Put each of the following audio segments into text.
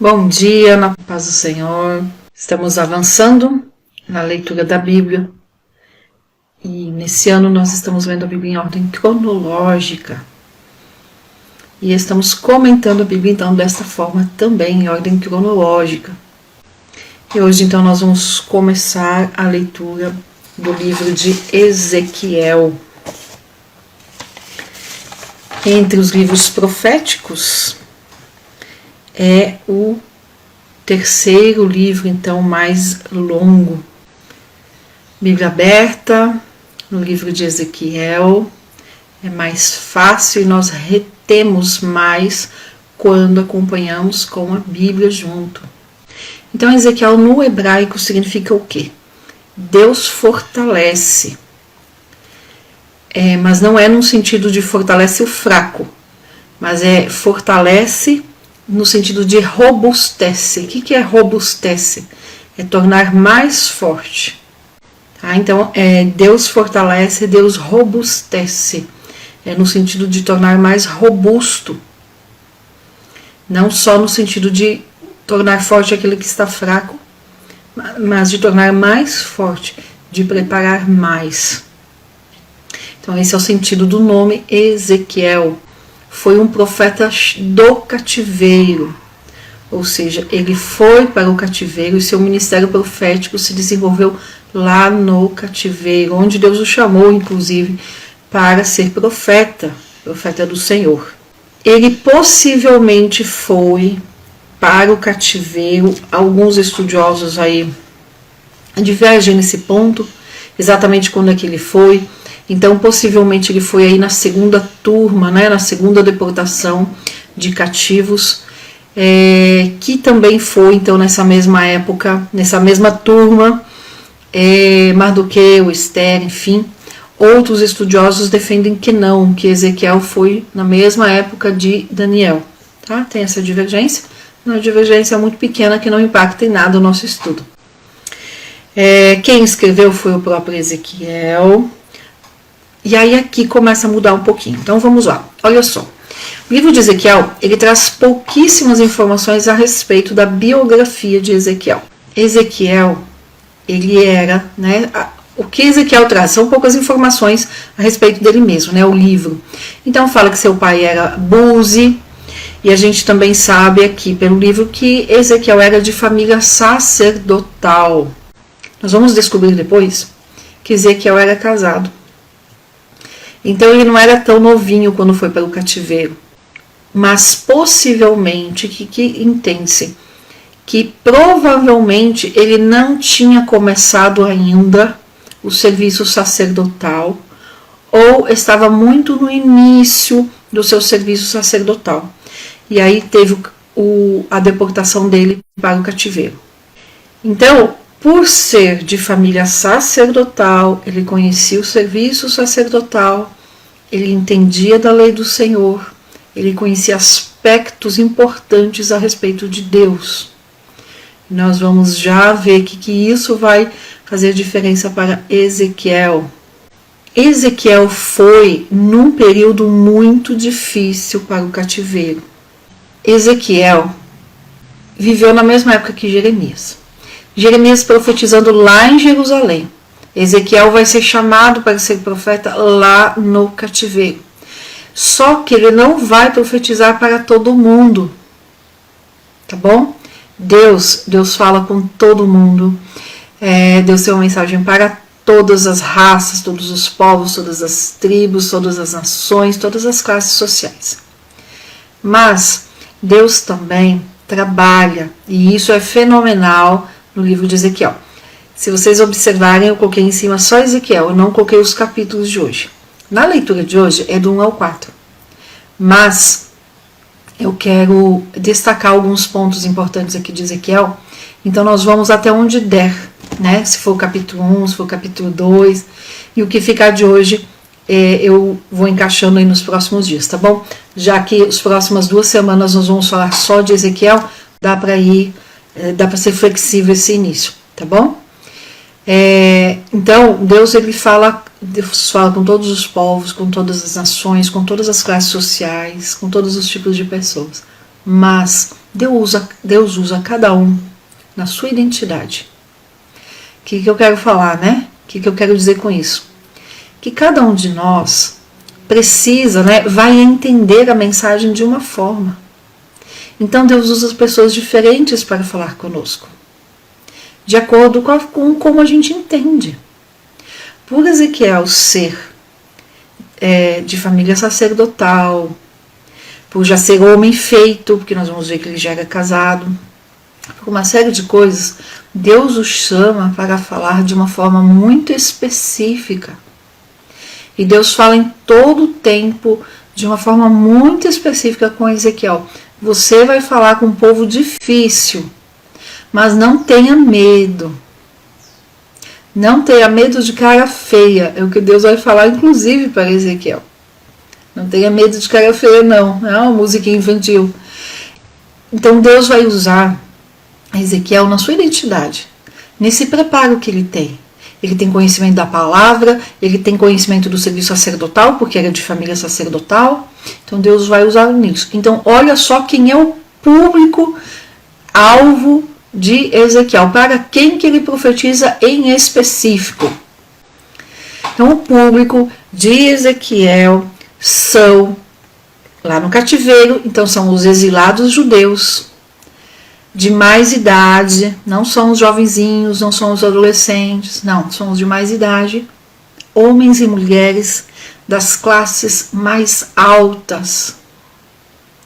Bom dia, na paz do Senhor. Estamos avançando na leitura da Bíblia e nesse ano nós estamos lendo a Bíblia em ordem cronológica e estamos comentando a Bíblia então desta forma também em ordem cronológica. E hoje então nós vamos começar a leitura do livro de Ezequiel. Entre os livros proféticos, é o terceiro livro, então, mais longo. Bíblia aberta, no livro de Ezequiel, é mais fácil e nós retemos mais quando acompanhamos com a Bíblia junto. Então, Ezequiel no hebraico significa o quê? Deus fortalece. Mas não é no sentido de fortalece o fraco, mas fortalece no sentido de robustece. O que é robustece? É tornar mais forte. Tá? Então, Deus fortalece, Deus robustece. É no sentido de tornar mais robusto. Não só no sentido de tornar forte aquele que está fraco, mas de tornar mais forte, de preparar mais. Então, esse é o sentido do nome Ezequiel. Foi um profeta do cativeiro, ou seja, ele foi para o cativeiro e seu ministério profético se desenvolveu lá no cativeiro, onde Deus o chamou, inclusive, para ser profeta do Senhor. Ele possivelmente foi para o cativeiro, alguns estudiosos aí divergem nesse ponto, exatamente quando é que ele foi. Então, possivelmente ele foi aí na segunda turma, né, na segunda deportação de cativos, que também foi, então, nessa mesma época, nessa mesma turma, Mardoqueu, Esther, enfim. Outros estudiosos defendem que não, que Ezequiel foi na mesma época de Daniel. Tá? Tem essa divergência, uma divergência muito pequena que não impacta em nada o nosso estudo. Quem escreveu foi o próprio Ezequiel. E aí aqui começa a mudar um pouquinho. Então vamos lá, olha só. O livro de Ezequiel, ele traz pouquíssimas informações a respeito da biografia de Ezequiel. Ezequiel, ele era, né, o que Ezequiel traz? São poucas informações a respeito dele mesmo, né, o livro. Então fala que seu pai era Buzi, e a gente também sabe aqui pelo livro que Ezequiel era de família sacerdotal. Nós vamos descobrir depois que Ezequiel era casado. Então ele não era tão novinho quando foi para o cativeiro, mas possivelmente, que entende-se, que provavelmente ele não tinha começado ainda o serviço sacerdotal ou estava muito no início do seu serviço sacerdotal. E aí teve a deportação dele para o cativeiro. Então, por ser de família sacerdotal, ele conhecia o serviço sacerdotal, ele entendia da lei do Senhor, ele conhecia aspectos importantes a respeito de Deus. Nós vamos já ver que isso vai fazer diferença para Ezequiel. Ezequiel foi num período muito difícil para o cativeiro. Ezequiel viveu na mesma época que Jeremias. Jeremias profetizando lá em Jerusalém. Ezequiel vai ser chamado para ser profeta lá no cativeiro. Só que ele não vai profetizar para todo mundo. Tá bom? Deus fala com todo mundo. Deus tem uma mensagem para todas as raças, todos os povos, todas as tribos, todas as nações, todas as classes sociais. Mas Deus também trabalha, e isso é fenomenal no livro de Ezequiel. Se vocês observarem, eu coloquei em cima só Ezequiel, eu não coloquei os capítulos de hoje. Na leitura de hoje é do 1 ao 4. Mas eu quero destacar alguns pontos importantes aqui de Ezequiel. Então nós vamos até onde der, né? Se for o capítulo 1, se for o capítulo 2. E o que ficar de hoje eu vou encaixando aí nos próximos dias, tá bom? Já que as próximas 2 semanas nós vamos falar só de Ezequiel, dá para ser flexível esse início, tá bom? Então, Deus fala com todos os povos, com todas as nações, com todas as classes sociais, com todos os tipos de pessoas. Mas Deus usa cada um na sua identidade. O que eu quero falar, né? O que eu quero dizer com isso? Que cada um de nós precisa, né, vai entender a mensagem de uma forma. Então Deus usa pessoas diferentes para falar conosco, de acordo com como a gente entende. Por Ezequiel ser de família sacerdotal, por já ser homem feito, porque nós vamos ver que ele já era casado, por uma série de coisas, Deus o chama para falar de uma forma muito específica. E Deus fala em todo o tempo de uma forma muito específica com Ezequiel. Você vai falar com um povo difícil, mas não tenha medo. Não tenha medo de cara feia. É o que Deus vai falar, inclusive, para Ezequiel. Não tenha medo de cara feia, não. Não é uma musiquinha infantil. Então Deus vai usar Ezequiel na sua identidade, nesse preparo que ele tem. Ele tem conhecimento da palavra, ele tem conhecimento do serviço sacerdotal, porque era de família sacerdotal. Então Deus vai usar nisso. Então olha só quem é o público alvo de Ezequiel, para quem que ele profetiza em específico. Então o público de Ezequiel são, lá no cativeiro, então são os exilados judeus, de mais idade, não são os jovenzinhos, não são os adolescentes, não, são os de mais idade, homens e mulheres das classes mais altas,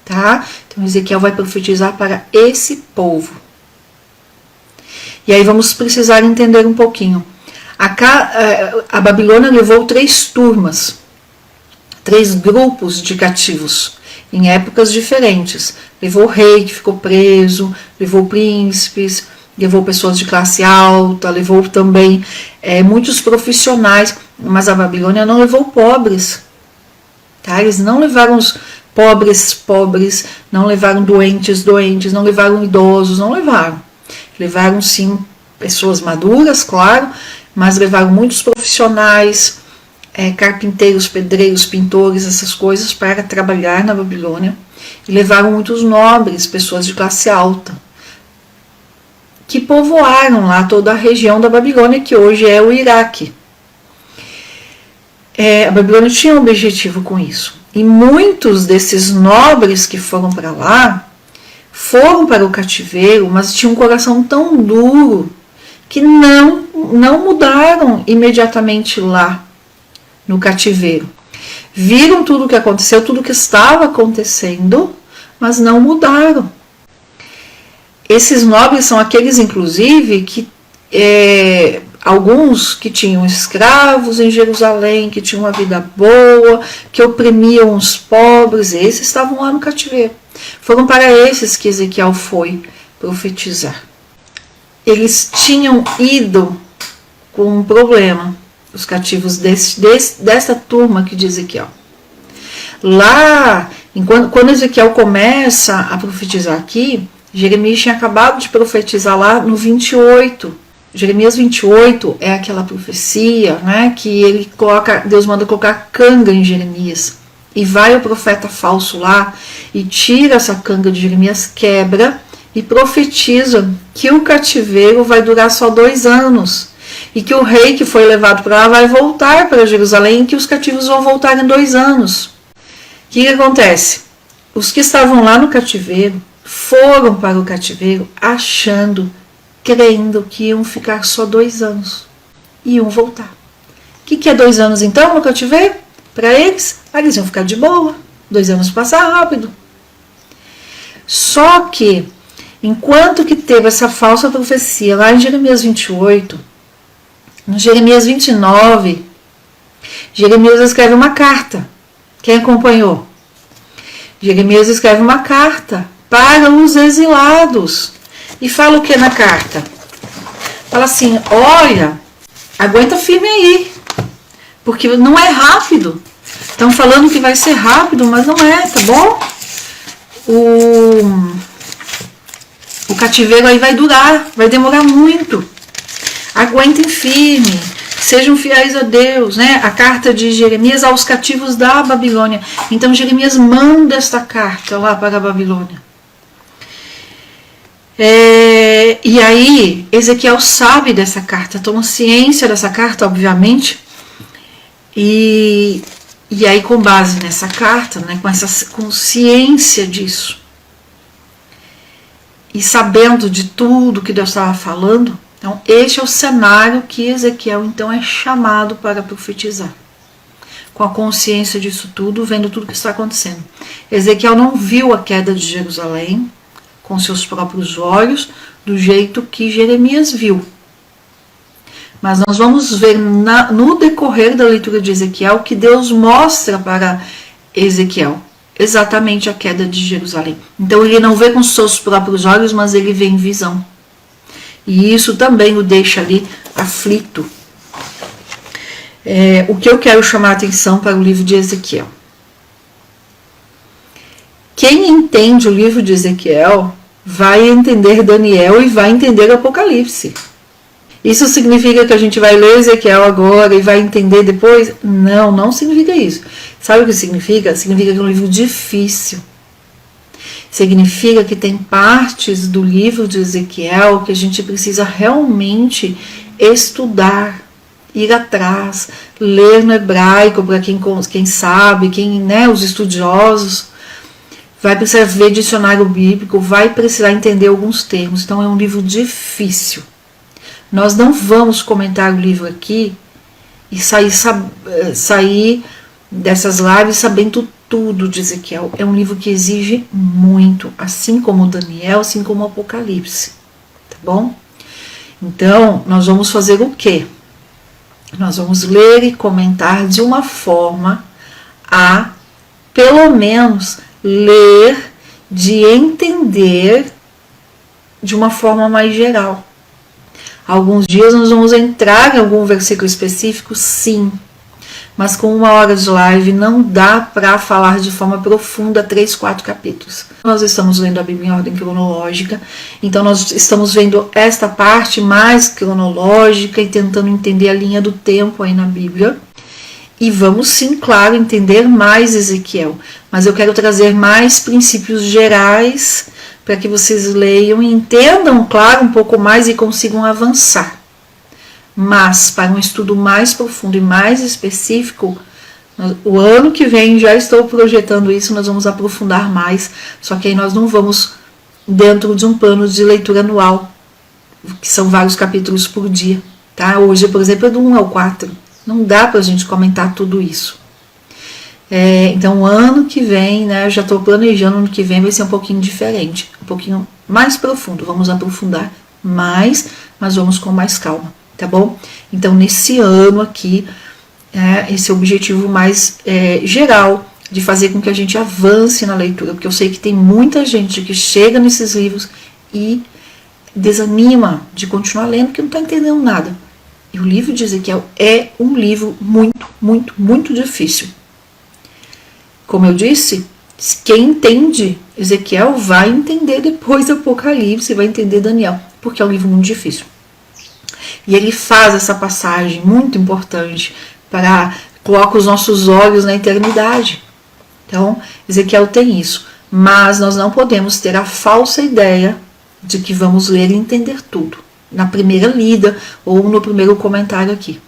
tá? Então Ezequiel vai profetizar para esse povo. E aí vamos precisar entender um pouquinho. A Babilônia levou 3 turmas, 3 grupos de cativos, em épocas diferentes. Levou o rei que ficou preso, levou príncipes, levou pessoas de classe alta, levou também muitos profissionais, mas a Babilônia não levou pobres. Tá? Eles não levaram os pobres, não levaram doentes, não levaram idosos, não levaram. Levaram sim pessoas maduras, claro, mas levaram muitos profissionais, carpinteiros, pedreiros, pintores, essas coisas para trabalhar na Babilônia. E levaram muitos nobres, pessoas de classe alta, que povoaram lá toda a região da Babilônia, que hoje é o Iraque. A Babilônia tinha um objetivo com isso. E muitos desses nobres que foram para lá, foram para o cativeiro, mas tinham um coração tão duro que não mudaram imediatamente lá no cativeiro. Viram tudo o que aconteceu, tudo o que estava acontecendo, mas não mudaram. Esses nobres são aqueles, inclusive, que alguns que tinham escravos em Jerusalém, que tinham uma vida boa, que oprimiam os pobres, esses estavam lá no cativeiro. Foram para esses que Ezequiel foi profetizar. Eles tinham ido com um problema, os cativos dessa turma aqui de Ezequiel. Lá, quando Ezequiel começa a profetizar aqui, Jeremias tinha acabado de profetizar lá no 28. Jeremias 28 é aquela profecia, né, que Deus manda colocar canga em Jeremias. E vai o profeta falso lá e tira essa canga de Jeremias, quebra e profetiza que o cativeiro vai durar só 2 anos. E que o rei que foi levado para lá vai voltar para Jerusalém e que os cativos vão voltar em 2 anos. O que acontece? Os que estavam lá no cativeiro foram para o cativeiro achando, crendo que iam ficar só 2 anos. E iam voltar. O que é 2 anos então no cativeiro? Para eles, eles iam ficar de boa. 2 anos passar rápido. Só que, enquanto que teve essa falsa profecia lá em Jeremias 28, no Jeremias 29, Jeremias escreve uma carta. Quem acompanhou? Jeremias escreve uma carta para os exilados. E fala o que na carta? Fala assim, olha, aguenta firme aí, porque não é rápido. Estão falando que vai ser rápido, mas não é, tá bom? O cativeiro aí vai durar, vai demorar muito. Aguentem firme, sejam fiéis a Deus, né? A carta de Jeremias aos cativos da Babilônia. Então Jeremias manda esta carta lá para a Babilônia. E aí Ezequiel sabe dessa carta, toma ciência dessa carta, obviamente, e aí com base nessa carta, né, com essa consciência disso, e sabendo de tudo que Deus estava falando, então este é o cenário que Ezequiel então é chamado para profetizar. Com a consciência disso tudo, vendo tudo que está acontecendo. Ezequiel não viu a queda de Jerusalém com seus próprios olhos, do jeito que Jeremias viu. Mas nós vamos ver no decorrer da leitura de Ezequiel que Deus mostra para Ezequiel exatamente a queda de Jerusalém. Então ele não vê com seus próprios olhos, mas ele vê em visão. E isso também o deixa ali aflito. O que eu quero chamar a atenção para o livro de Ezequiel. Quem entende o livro de Ezequiel vai entender Daniel e vai entender Apocalipse. Isso significa que a gente vai ler Ezequiel agora e vai entender depois? Não, não significa isso. Sabe o que significa? Significa que é um livro difícil. Significa que tem partes do livro de Ezequiel que a gente precisa realmente estudar, ir atrás, ler no hebraico para quem sabe, os estudiosos. Vai precisar ver dicionário bíblico, vai precisar entender alguns termos. Então é um livro difícil. Nós não vamos comentar o livro aqui e sair dessas lives sabendo tudo de Ezequiel. É um livro que exige muito, assim como Daniel, assim como Apocalipse. Tá bom? Então, nós vamos fazer o quê? Nós vamos ler e comentar de uma forma a, pelo menos, ler, de entender de uma forma mais geral. Alguns dias nós vamos entrar em algum versículo específico, sim, mas com 1 hora de live não dá para falar de forma profunda 3, 4 capítulos. Nós estamos lendo a Bíblia em ordem cronológica, então nós estamos vendo esta parte mais cronológica e tentando entender a linha do tempo aí na Bíblia. E vamos sim, claro, entender mais Ezequiel, mas eu quero trazer mais princípios gerais para que vocês leiam e entendam, claro, um pouco mais e consigam avançar. Mas para um estudo mais profundo e mais específico, o ano que vem já estou projetando isso, nós vamos aprofundar mais, só que aí nós não vamos dentro de um plano de leitura anual, que são vários capítulos por dia. Tá? Hoje, por exemplo, é do 1 ao 4. Não dá para a gente comentar tudo isso. Então, o ano que vem, né, eu já estou planejando, o ano que vem vai ser um pouquinho diferente, um pouquinho mais profundo. Vamos aprofundar mais, mas vamos com mais calma, tá bom? Então, nesse ano aqui, esse é o objetivo mais geral, de fazer com que a gente avance na leitura, porque eu sei que tem muita gente que chega nesses livros e desanima de continuar lendo, porque não está entendendo nada. E o livro de Ezequiel é um livro muito, muito, muito difícil. Como eu disse, quem entende Ezequiel vai entender depois Apocalipse, vai entender Daniel, porque é um livro muito difícil. E ele faz essa passagem muito importante para colocar os nossos olhos na eternidade. Então, Ezequiel tem isso. Mas nós não podemos ter a falsa ideia de que vamos ler e entender tudo na primeira lida ou no primeiro comentário aqui.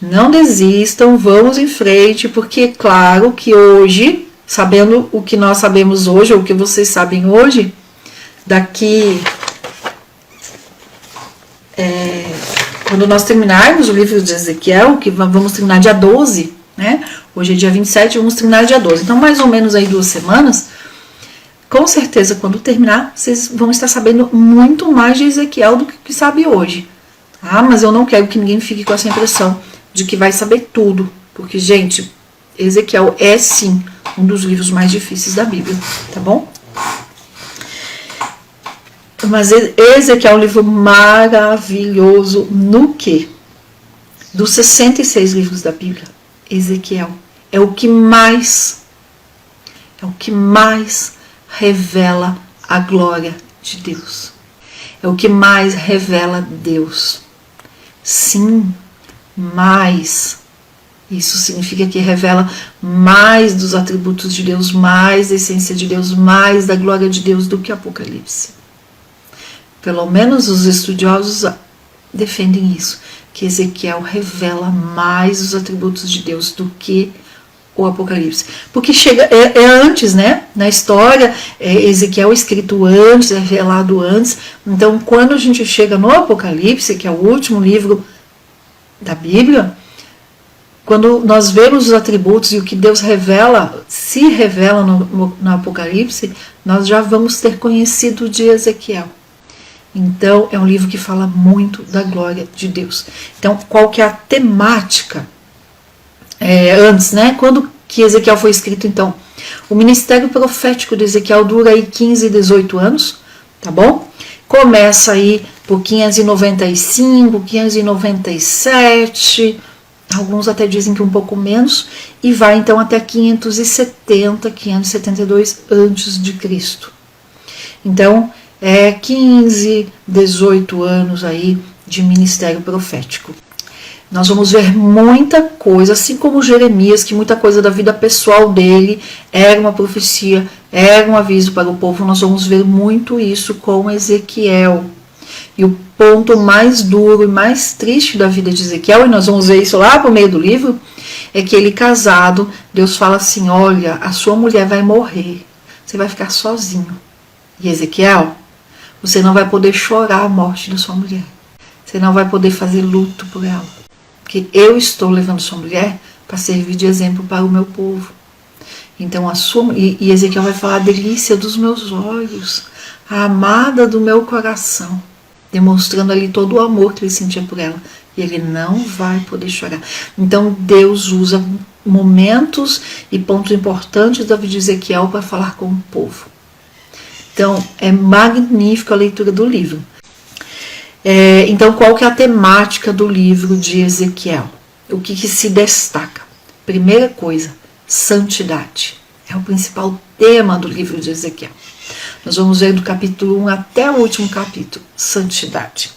Não desistam, vamos em frente, porque claro que hoje, sabendo o que nós sabemos hoje, ou o que vocês sabem hoje, daqui, quando nós terminarmos o livro de Ezequiel, que vamos terminar dia 12, né? Hoje é dia 27, vamos terminar dia 12. Então, mais ou menos aí 2 semanas, com certeza, quando terminar, vocês vão estar sabendo muito mais de Ezequiel do que sabe hoje. Ah, mas eu não quero que ninguém fique com essa impressão de que vai saber tudo. Porque, gente, Ezequiel é sim um dos livros mais difíceis da Bíblia, tá bom? Mas Ezequiel é um livro maravilhoso no quê? Dos 66 livros da Bíblia, Ezequiel é o que mais revela a glória de Deus. É o que mais revela Deus. Sim, mais. Isso significa que revela mais dos atributos de Deus, mais da essência de Deus, mais da glória de Deus do que Apocalipse. Pelo menos os estudiosos defendem isso, que Ezequiel revela mais os atributos de Deus do que o Apocalipse. Porque é antes, né? Na história, Ezequiel é escrito antes, é revelado antes. Então, quando a gente chega no Apocalipse, que é o último livro da Bíblia, quando nós vemos os atributos e o que Deus revela, se revela no Apocalipse, nós já vamos ter conhecido de Ezequiel. Então, é um livro que fala muito da glória de Deus. Então, qual que é a temática? Antes, né? Quando que Ezequiel foi escrito, então? O ministério profético de Ezequiel dura aí 15, 18 anos, tá bom? Começa aí por 595, 597, alguns até dizem que um pouco menos, e vai então até 570, 572 antes de Cristo. Então, 15, 18 anos aí de ministério profético. Nós vamos ver muita coisa, assim como Jeremias, que muita coisa da vida pessoal dele era uma profecia, era um aviso para o povo. Nós vamos ver muito isso com Ezequiel. E o ponto mais duro e mais triste da vida de Ezequiel, e nós vamos ver isso lá no meio do livro, é que ele casado, Deus fala assim, olha, a sua mulher vai morrer, você vai ficar sozinho. E Ezequiel, você não vai poder chorar a morte da sua mulher. Você não vai poder fazer luto por ela. Porque eu estou levando sua mulher para servir de exemplo para o meu povo. Então, e Ezequiel vai falar a delícia dos meus olhos, a amada do meu coração, demonstrando ali todo o amor que ele sentia por ela. E ele não vai poder chorar. Então, Deus usa momentos e pontos importantes da vida de Ezequiel para falar com o povo. Então, é magnífica a leitura do livro. Então, qual que é a temática do livro de Ezequiel? O que se destaca? Primeira coisa, santidade. É o principal tema do livro de Ezequiel. Nós vamos ver do capítulo 1 até o último capítulo, santidade.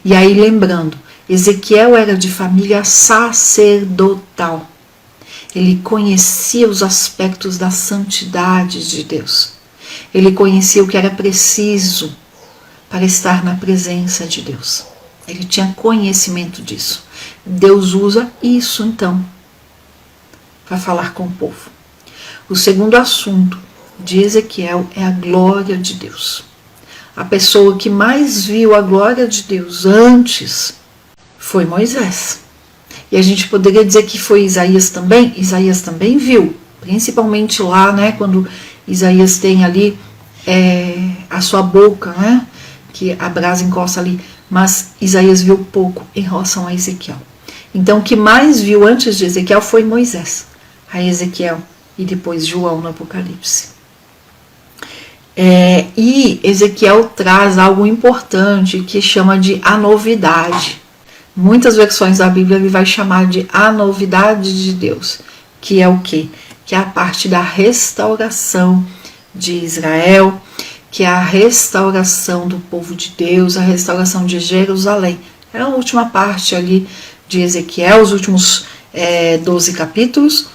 E aí, lembrando, Ezequiel era de família sacerdotal. Ele conhecia os aspectos da santidade de Deus. Ele conhecia o que era preciso para estar na presença de Deus. Ele tinha conhecimento disso. Deus usa isso, então, para falar com o povo. O segundo assunto de Ezequiel é a glória de Deus. A pessoa que mais viu a glória de Deus antes foi Moisés. E a gente poderia dizer que foi Isaías também. Isaías também viu, principalmente lá, né, quando Isaías tem ali a sua boca, né, que a brasa encosta ali, mas Isaías viu pouco em relação a Ezequiel. Então, o que mais viu antes de Ezequiel foi Moisés, a Ezequiel e depois João no Apocalipse. E Ezequiel traz algo importante que chama de a novidade. Muitas versões da Bíblia ele vai chamar de a novidade de Deus, que é o quê? Que é a parte da restauração de Israel, que é a restauração do povo de Deus, a restauração de Jerusalém. É a última parte ali de Ezequiel, os últimos 12 capítulos,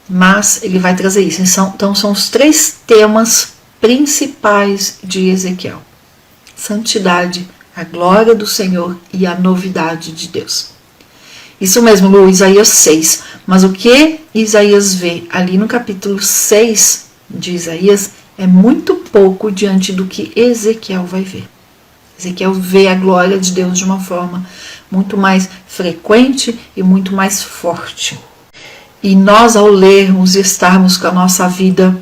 mas ele vai trazer isso. Então são os 3 temas principais de Ezequiel: santidade, a glória do Senhor e a novidade de Deus. Isso mesmo, no Isaías 6. Mas o que Isaías vê ali no capítulo 6 de Isaías é muito pouco diante do que Ezequiel vai ver. Ezequiel vê a glória de Deus de uma forma muito mais frequente e muito mais forte. E nós, ao lermos e estarmos com a nossa vida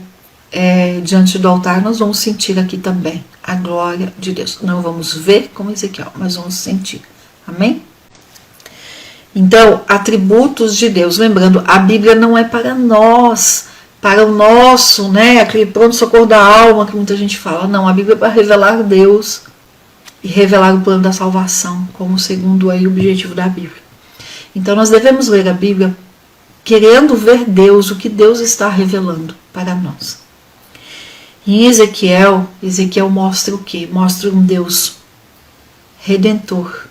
diante do altar, nós vamos sentir aqui também a glória de Deus. Não vamos ver como Ezequiel, mas vamos sentir. Amém? Então, atributos de Deus. Lembrando, a Bíblia não é para nós, para o nosso, né, aquele pronto-socorro da alma que muita gente fala. Não, a Bíblia é para revelar Deus e revelar o plano da salvação, como segundo aí o objetivo da Bíblia. Então, nós devemos ler a Bíblia querendo ver Deus, o que Deus está revelando para nós. Em Ezequiel mostra o quê? Mostra um Deus redentor,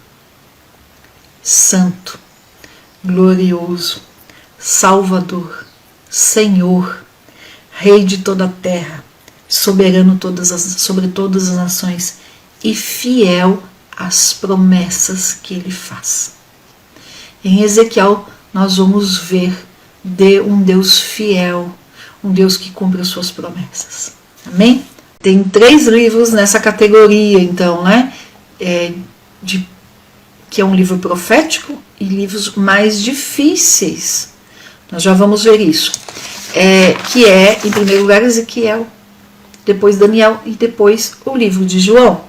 santo, glorioso, salvador, Senhor, Rei de toda a terra, soberano sobre todas as nações e fiel às promessas que ele faz. Em Ezequiel nós vamos ver um Deus fiel, um Deus que cumpre as suas promessas. Amém? Tem 3 livros nessa categoria, então, né? Que é um livro profético e livros mais difíceis. Nós já vamos ver isso. Que é, em primeiro lugar, Ezequiel, depois Daniel e depois o livro de João,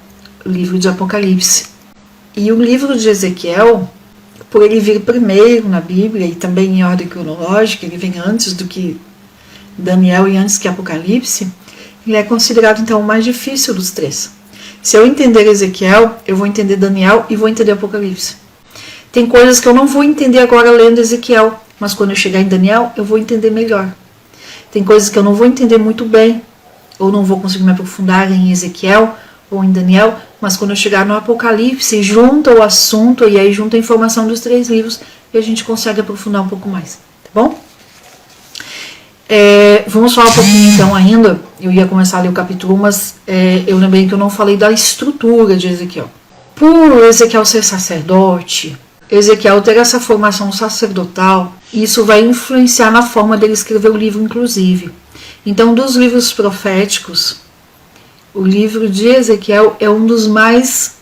o livro de Apocalipse. E o livro de Ezequiel, por ele vir primeiro na Bíblia e também em ordem cronológica, ele vem antes do que Daniel e antes que Apocalipse, ele é considerado então o mais difícil dos 3. Se eu entender Ezequiel, eu vou entender Daniel e vou entender Apocalipse. Tem coisas que eu não vou entender agora lendo Ezequiel, mas quando eu chegar em Daniel, eu vou entender melhor. Tem coisas que eu não vou entender muito bem, ou não vou conseguir me aprofundar em Ezequiel ou em Daniel, mas quando eu chegar no Apocalipse, junta o assunto e aí junta a informação dos 3 livros e a gente consegue aprofundar um pouco mais, tá bom? Vamos falar um pouquinho então ainda. Eu ia começar a ler o capítulo 1, mas eu lembrei que eu não falei da estrutura de Ezequiel. Por Ezequiel ser sacerdote, Ezequiel ter essa formação sacerdotal, isso vai influenciar na forma dele escrever o livro, inclusive. Então, dos livros proféticos, o livro de Ezequiel é um dos mais,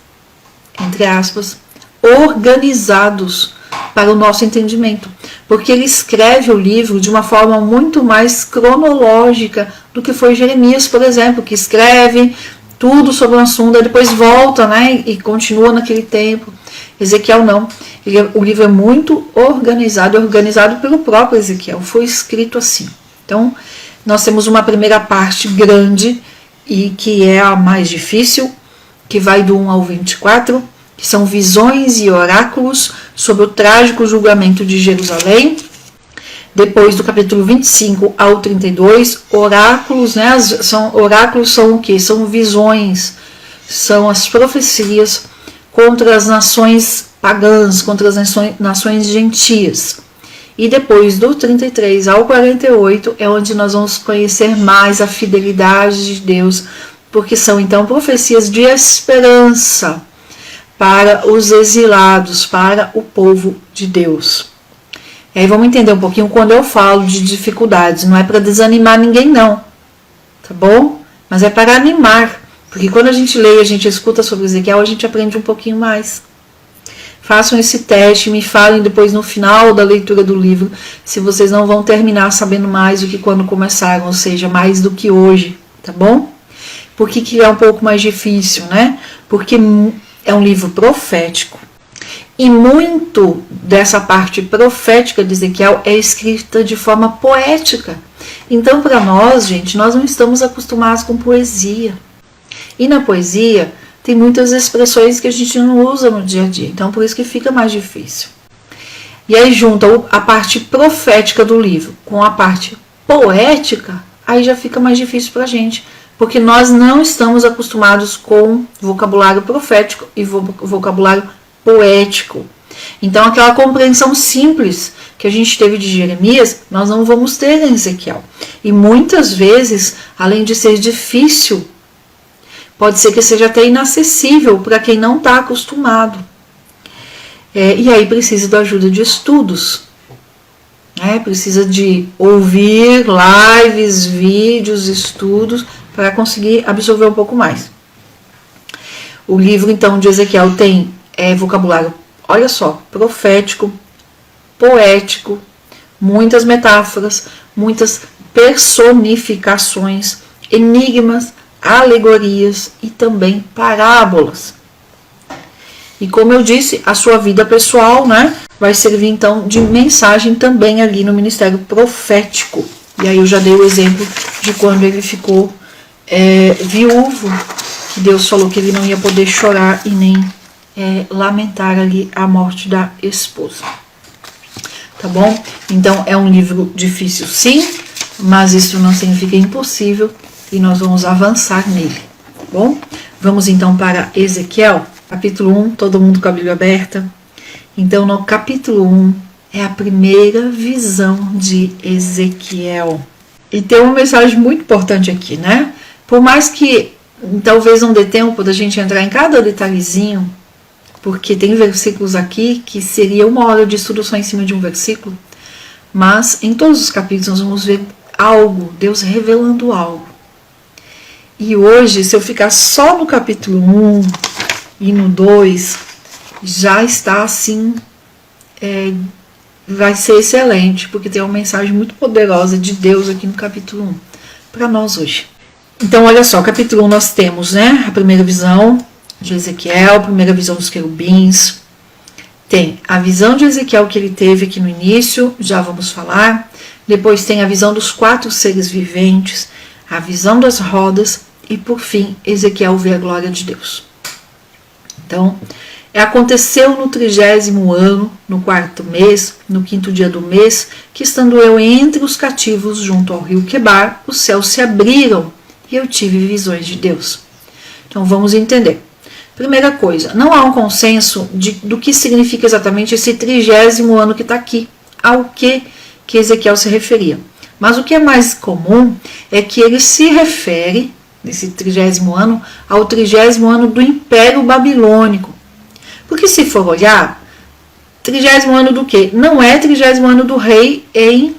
entre aspas, organizados para o nosso entendimento, porque ele escreve o livro de uma forma muito mais cronológica do que foi Jeremias, por exemplo, que escreve tudo sobre o assunto, depois volta, né, e continua naquele tempo. Ezequiel não. O livro é muito organizado pelo próprio Ezequiel, foi escrito assim. Então, nós temos uma primeira parte grande, e que é a mais difícil, que vai do 1 ao 24, que são visões e oráculos sobre o trágico julgamento de Jerusalém. Depois do capítulo 25 ao 32, oráculos, né? Oráculos são o quê? São visões, são as profecias contra as nações pagãs, contra as nações gentias. E depois do 33 ao 48 é onde nós vamos conhecer mais a fidelidade de Deus, porque são então profecias de esperança para os exilados, para o povo de Deus. E aí vamos entender um pouquinho quando eu falo de dificuldades, não é para desanimar ninguém não, tá bom? Mas é para animar, porque quando a gente lê e a gente escuta sobre Ezequiel, a gente aprende um pouquinho mais. Façam esse teste, me falem depois no final da leitura do livro se vocês não vão terminar sabendo mais do que quando começaram, ou seja, mais do que hoje, tá bom? Por que é um pouco mais difícil, né? Porque é um livro profético e muito dessa parte profética de Ezequiel é escrita de forma poética. Então, para nós, gente, nós não estamos acostumados com poesia. E na poesia tem muitas expressões que a gente não usa no dia a dia, então por isso que fica mais difícil. E aí junta a parte profética do livro com a parte poética, aí já fica mais difícil para a gente, porque nós não estamos acostumados com vocabulário profético e vocabulário poético. Então aquela compreensão simples que a gente teve de Jeremias, nós não vamos ter em Ezequiel. E muitas vezes, além de ser difícil, pode ser que seja até inacessível para quem não está acostumado. E aí precisa da ajuda de estudos. Precisa de ouvir lives, vídeos, estudos, para conseguir absorver um pouco mais. O livro, então, de Ezequiel tem vocabulário, olha só, profético, poético, muitas metáforas, muitas personificações, enigmas, alegorias e também parábolas. E como eu disse, a sua vida pessoal, né, vai servir então de mensagem também ali no ministério profético. E aí eu já dei o exemplo de quando ele ficou viúvo, que Deus falou que ele não ia poder chorar e nem lamentar ali a morte da esposa. Tá bom? Então é um livro difícil sim, mas isso não significa impossível. E nós vamos avançar nele, tá bom? Vamos então para Ezequiel, capítulo 1, todo mundo com a Bíblia aberta. Então, no capítulo 1, é a primeira visão de Ezequiel. E tem uma mensagem muito importante aqui, né? Por mais que talvez não dê tempo da gente entrar em cada detalhezinho, porque tem versículos aqui que seria 1 hora de estudo só em cima de um versículo, mas em todos os capítulos nós vamos ver algo, Deus revelando algo. E hoje, se eu ficar só no capítulo 1 e no 2, já está assim, vai ser excelente, porque tem uma mensagem muito poderosa de Deus aqui no capítulo 1 para nós hoje. Então, olha só, capítulo 1 nós temos, né, a primeira visão de Ezequiel, a primeira visão dos querubins. Tem a visão de Ezequiel que ele teve aqui no início, já vamos falar. Depois tem a visão dos 4 seres viventes, a visão das rodas e, por fim, Ezequiel vê a glória de Deus. Então, aconteceu no 30º ano, no 4º mês, no 5º dia do mês, que estando eu entre os cativos junto ao rio Quebar, os céus se abriram e eu tive visões de Deus. Então vamos entender. Primeira coisa, não há um consenso do que significa exatamente esse 30º ano que está aqui, ao que Ezequiel se referia. Mas o que é mais comum é que ele se refere, nesse 30º ano, ao 30º ano do Império Babilônico. Porque se for olhar, 30º ano do quê? Não é 30º ano do rei em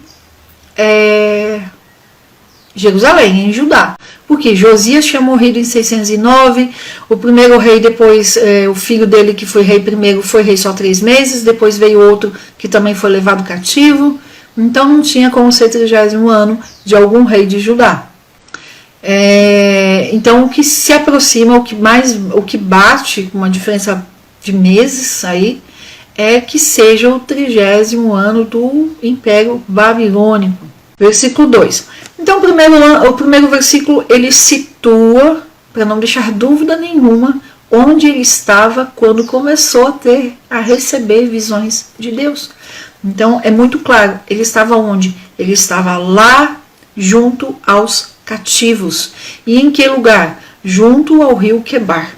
Jerusalém, em Judá. Porque Josias tinha morrido em 609, o primeiro rei depois, o filho dele que foi rei primeiro, foi rei só 3 meses, depois veio outro que também foi levado cativo, então não tinha como ser 30º ano de algum rei de Judá. Então o que se aproxima, o que bate com uma diferença de meses aí, é que seja o 30º ano do Império Babilônico. Versículo 2. Então, o primeiro versículo, ele situa, para não deixar dúvida nenhuma, onde ele estava quando começou a receber visões de Deus. Então, é muito claro, ele estava onde? Ele estava lá, junto aos cativos. E em que lugar? Junto ao rio Quebar.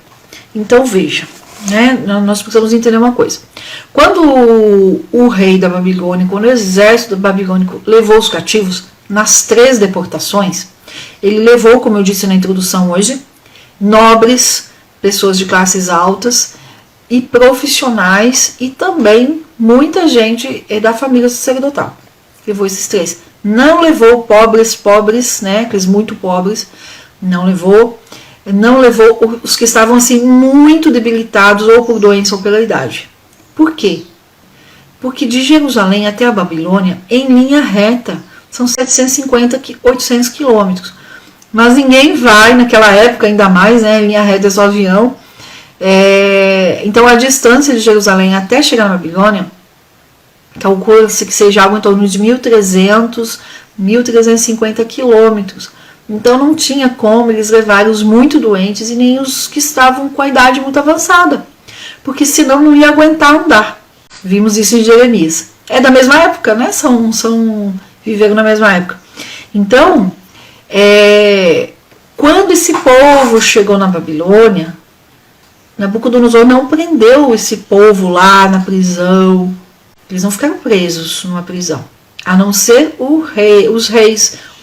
Então, veja, né? Nós precisamos entender uma coisa. Quando o rei da Babilônia, quando o exército babilônico levou os cativos, nas 3 deportações, ele levou, como eu disse na introdução hoje, nobres, pessoas de classes altas e profissionais e também muita gente da família sacerdotal. Levou esses 3. Não levou pobres, né, aqueles muito pobres, não levou os que estavam assim muito debilitados ou por doença ou pela idade. Por quê? Porque de Jerusalém até a Babilônia, em linha reta, são 750, 800 quilômetros. Mas ninguém vai, naquela época ainda mais, né, linha reta é só avião. Então a distância de Jerusalém até chegar na Babilônia, calcula-se que seja algo em torno de 1.300, 1.350 quilômetros. Então não tinha como eles levarem os muito doentes e nem os que estavam com a idade muito avançada, porque senão não ia aguentar andar. Vimos isso em Jeremias. É da mesma época, né? Viveram na mesma época. Então, quando esse povo chegou na Babilônia, Nabucodonosor não prendeu esse povo lá na prisão. Eles não ficaram presos numa prisão. A não ser os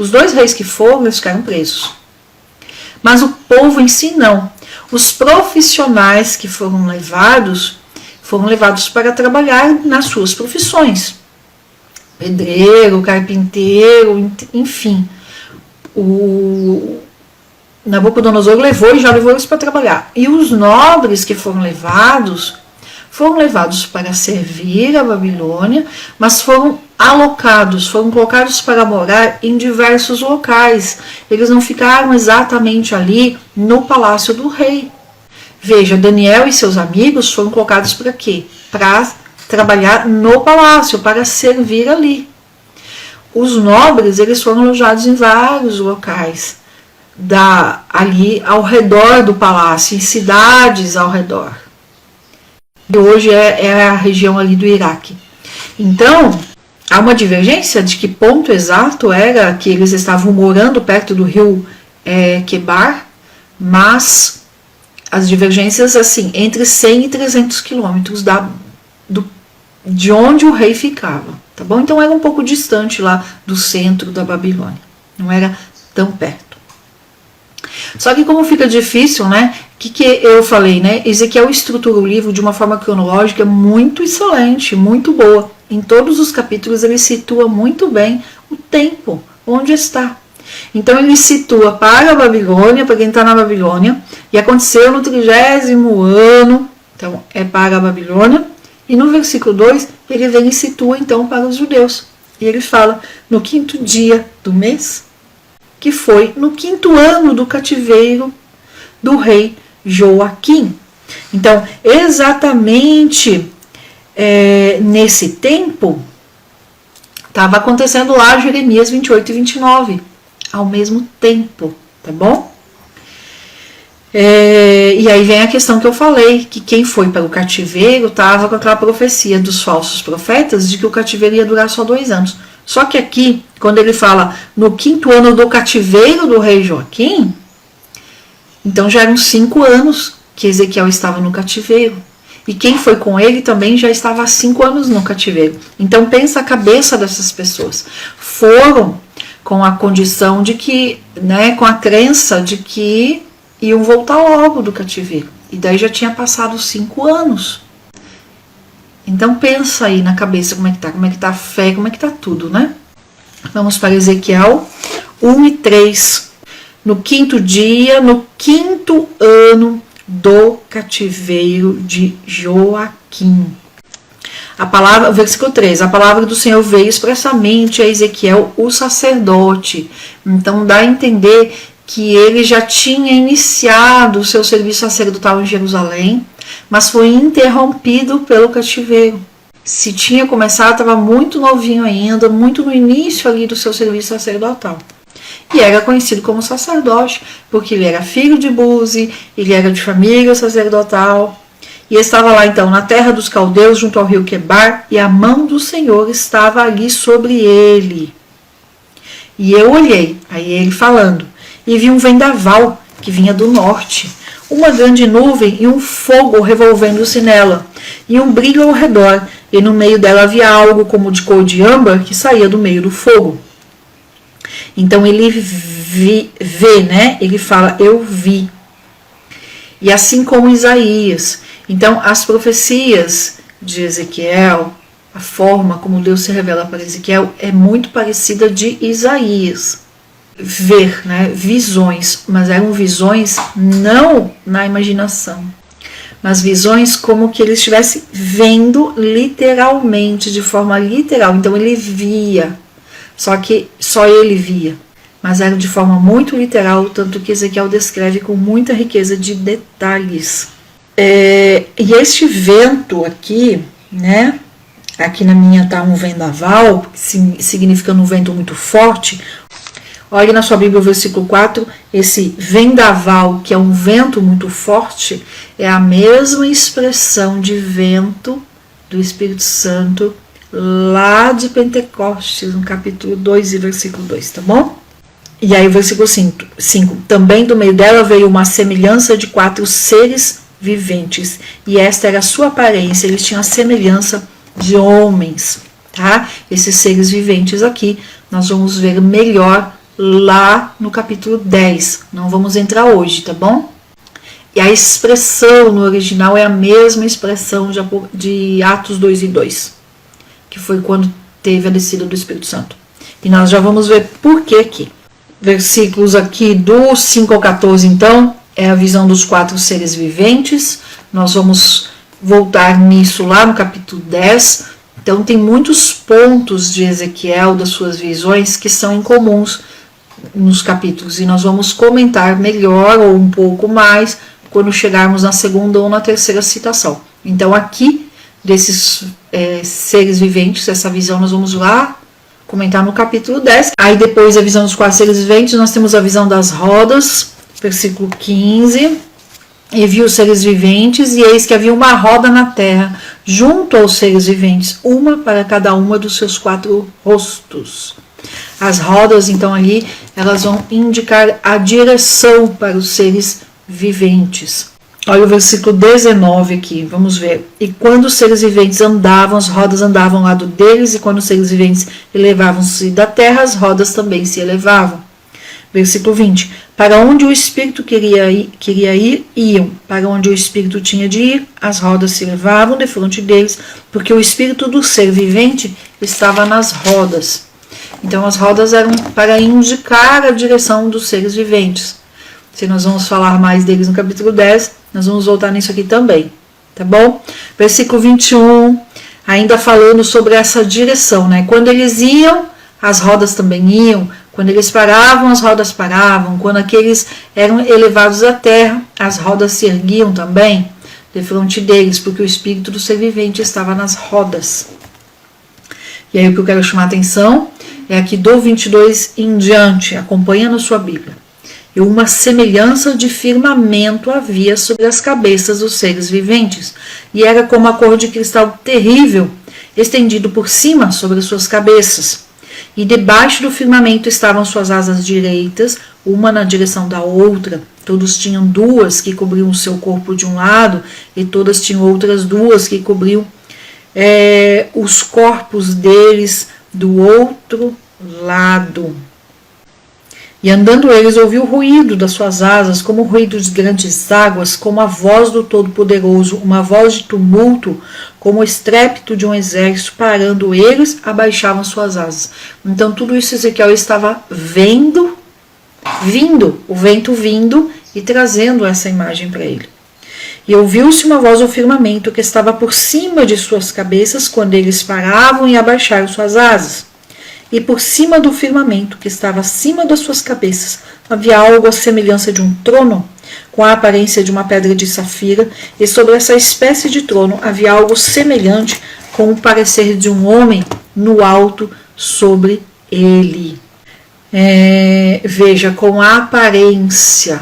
2 reis que foram, eles ficaram presos. Mas o povo em si não. Os profissionais que foram levados para trabalhar nas suas profissões. Pedreiro, carpinteiro, enfim. O Nabucodonosor levou eles para trabalhar. E os nobres que foram levados para servir a Babilônia, mas foram colocados para morar em diversos locais. Eles não ficaram exatamente ali no palácio do rei. Veja, Daniel e seus amigos foram colocados para quê? Para trabalhar no palácio, para servir ali. Os nobres, eles foram alojados em vários locais, ali ao redor do palácio, em cidades ao redor. E hoje é a região ali do Iraque. Então, há uma divergência de que ponto exato era que eles estavam morando perto do rio Quebar, mas as divergências, assim, entre 100 e 300 quilômetros de onde o rei ficava, tá bom? Então era um pouco distante lá do centro da Babilônia, não era tão perto. Só que como fica difícil, né? O que eu falei, né? Ezequiel estrutura o livro de uma forma cronológica muito excelente, muito boa. Em todos os capítulos ele situa muito bem o tempo, onde está. Então ele situa para a Babilônia, para quem está na Babilônia, e aconteceu no 30º ano, então é para a Babilônia, e no versículo 2 ele vem e situa então para os judeus. E ele fala no 5º dia do mês, que foi no 5º ano do cativeiro do rei Joaquim. Então, exatamente nesse tempo, estava acontecendo lá Jeremias 28 e 29, ao mesmo tempo, tá bom? E aí vem a questão que eu falei, que quem foi para o cativeiro estava com aquela profecia dos falsos profetas de que o cativeiro ia durar só 2 anos. Só que aqui, quando ele fala no 5º ano do cativeiro do rei Joaquim, então já eram 5 anos que Ezequiel estava no cativeiro. E quem foi com ele também já estava há 5 anos no cativeiro. Então pensa a cabeça dessas pessoas. Foram com a condição de que, né, com a crença de que iam voltar logo do cativeiro. E daí já tinha passado 5 anos. Então pensa aí na cabeça como é que tá a fé, como é que tá tudo, né? Vamos para Ezequiel 1 e 3. No 5º dia, no 5º ano do cativeiro de Joaquim. Versículo 3, a palavra do Senhor veio expressamente a Ezequiel, o sacerdote. Então dá a entender que ele já tinha iniciado o seu serviço sacerdotal em Jerusalém, mas foi interrompido pelo cativeiro. Se tinha começado, estava muito novinho ainda, muito no início ali do seu serviço sacerdotal. E era conhecido como sacerdote, porque ele era filho de Buzi, ele era de família sacerdotal, e estava lá então na terra dos caldeus, junto ao rio Quebar, e a mão do Senhor estava ali sobre ele. E eu olhei, aí ele falando, e vi um vendaval que vinha do norte, uma grande nuvem e um fogo revolvendo-se nela, e um brilho ao redor, e no meio dela havia algo como de cor de âmbar que saía do meio do fogo. Então ele vê, né? Ele fala, eu vi. E assim como Isaías. Então as profecias de Ezequiel, a forma como Deus se revela para Ezequiel é muito parecida de Isaías. Ver, né? Visões, mas eram visões não na imaginação, mas visões como que ele estivesse vendo literalmente, de forma literal. Então ele via. Só que só ele via, mas era de forma muito literal, tanto que Ezequiel descreve com muita riqueza de detalhes. E este vento aqui, né? Aqui na minha tá um vendaval, significando um vento muito forte. Olhe na sua Bíblia o versículo 4, esse vendaval, que é um vento muito forte, é a mesma expressão de vento do Espírito Santo lá de Pentecostes, no capítulo 2 e versículo 2, tá bom? E aí o versículo 5, também do meio dela veio uma semelhança de 4 seres viventes, e esta era a sua aparência, eles tinham a semelhança de homens, tá? Esses seres viventes aqui, nós vamos ver melhor lá no capítulo 10, não vamos entrar hoje, tá bom? E a expressão no original é a mesma expressão de Atos 2 e 2, que foi quando teve a descida do Espírito Santo. E nós já vamos ver por que aqui. Versículos aqui do 5 ao 14, então, é a visão dos 4 seres viventes. Nós vamos voltar nisso lá no capítulo 10. Então, tem muitos pontos de Ezequiel, das suas visões, que são incomuns nos capítulos. E nós vamos comentar melhor ou um pouco mais quando chegarmos na segunda ou na terceira citação. Então, aqui, desses seres viventes, essa visão nós vamos lá comentar no capítulo 10. Aí depois a visão dos 4 seres viventes, nós temos a visão das rodas, versículo 15. E viu os seres viventes, e eis que havia uma roda na terra, junto aos seres viventes, uma para cada uma dos seus 4 rostos. As rodas, então, ali, elas vão indicar a direção para os seres viventes. Olha o versículo 19 aqui, vamos ver. E quando os seres viventes andavam, as rodas andavam ao lado deles, e quando os seres viventes elevavam-se da terra, as rodas também se elevavam. Versículo 20. Para onde o Espírito queria ir, iam. Para onde o Espírito tinha de ir, as rodas se levavam defronte deles, porque o Espírito do ser vivente estava nas rodas. Então as rodas eram para indicar a direção dos seres viventes. Se nós vamos falar mais deles no capítulo 10, nós vamos voltar nisso aqui também, tá bom? Versículo 21, ainda falando sobre essa direção, né? Quando eles iam, as rodas também iam. Quando eles paravam, as rodas paravam. Quando aqueles eram elevados à terra, as rodas se erguiam também defronte deles, porque o Espírito do ser vivente estava nas rodas. E aí o que eu quero chamar a atenção é aqui do 22 em diante, acompanhando a sua Bíblia. E uma semelhança de firmamento havia sobre as cabeças dos seres viventes, e era como a cor de cristal terrível, estendido por cima sobre as suas cabeças. E debaixo do firmamento estavam suas asas direitas, uma na direção da outra. Todos tinham duas que cobriam o seu corpo de um lado, e todas tinham outras duas que cobriam os corpos deles do outro lado. E andando eles, ouviu o ruído das suas asas, como o ruído de grandes águas, como a voz do Todo-Poderoso, uma voz de tumulto, como o estrépito de um exército. Parando eles, abaixavam suas asas. Então tudo isso Ezequiel estava vendo, o vento vindo e trazendo essa imagem para ele. E ouviu-se uma voz ao firmamento que estava por cima de suas cabeças, quando eles paravam e abaixaram suas asas. E por cima do firmamento, que estava acima das suas cabeças, havia algo à semelhança de um trono, com a aparência de uma pedra de safira, e sobre essa espécie de trono havia algo semelhante, com o parecer de um homem no alto sobre ele. Veja, com a aparência,